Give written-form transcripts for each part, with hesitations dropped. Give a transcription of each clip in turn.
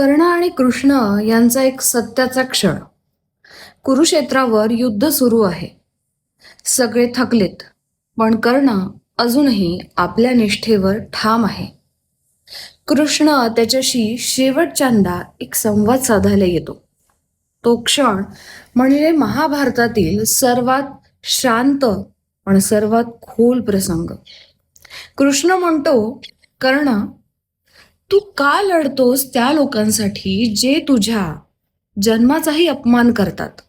कर्ण आणि कृष्ण यांचा एक सत्याचा क्षण. कुरुक्षेत्रावर युद्ध सुरू आहे. सगळे थकलेत, पण कर्ण अजूनही आपल्या निष्ठेवर ठाम आहे. कृष्ण त्याच्याशी शेवटच्यांदा एक संवाद साधायला येतो. तो क्षण म्हणजे महाभारतातील सर्वात शांत पण सर्वात खोल प्रसंग. कृष्ण म्हणतो, कर्ण, तू का लढतोस त्या लोकांसाठी जे तुझ्या जन्माचाही अपमान करतात?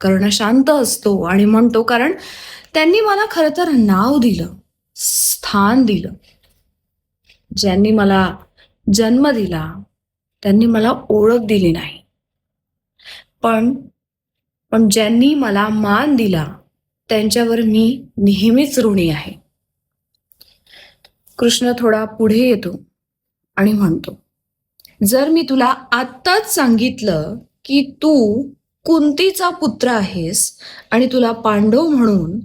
कर्ण शांत असतो आणि म्हणतो, कारण त्यांनी मला खरं तर नाव दिलं, स्थान दिलं. ज्यांनी मला जन्म दिला त्यांनी मला ओळख दिली नाही, पण पण ज्यांनी मला मान दिला त्यांच्यावर मी नेहमीच ऋणी आहे. कृष्ण थोडा पुढे येतो आणि म्हणतो, जर मी तुला आत्ताच सांगितलं की तू कुंतीचा पुत्र आहेस आणि तुला पांडव म्हणून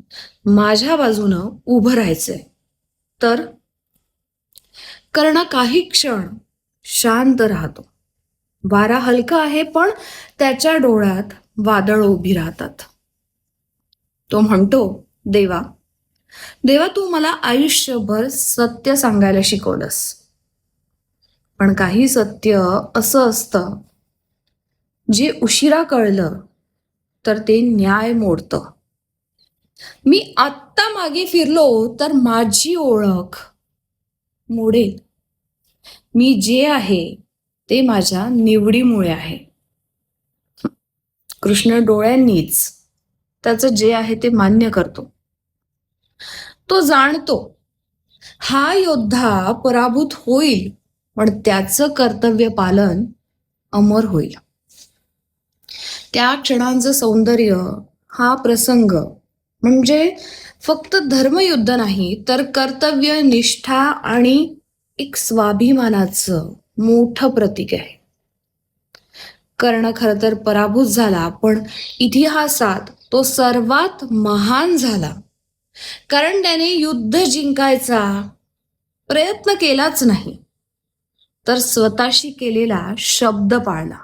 माझ्या बाजूनं उभं राहायचंय, तर? कर्ण काही क्षण शांत राहतो. वारा हलका आहे, पण त्याच्या डोळ्यात वादळ उभी राहतात. तो म्हणतो, देवा देवा, तू मला आयुष्यभर सत्य सांगायला शिकवलंस, पण काही सत्य असं असतं जे उशिरा कळलं तर ते न्याय मोडतं. मी आत्ता मागे फिरलो तर माझी ओळख मोडेल. मी जे आहे ते माझ्या निवडीमुळे आहे. कृष्ण डोळ्यांनीच त्याचं जे आहे ते मान्य करतो. तो जाणतो हा योद्धा पराभूत होईल, पण त्याचं कर्तव्य पालन अमर होईल. त्या क्षणांचं सौंदर्य, हा प्रसंग म्हणजे फक्त धर्मयुद्ध नाही, तर कर्तव्य, निष्ठा आणि एक स्वाभिमानाचं मोठं प्रतीक आहे. कर्ण खरं तर पराभूत झाला, पण इतिहासात तो सर्वात महान झाला, कारण त्याने युद्ध जिंकायचा प्रयत्न केलाच नाही, तर स्वतःशी केलेला शब्द पाळला.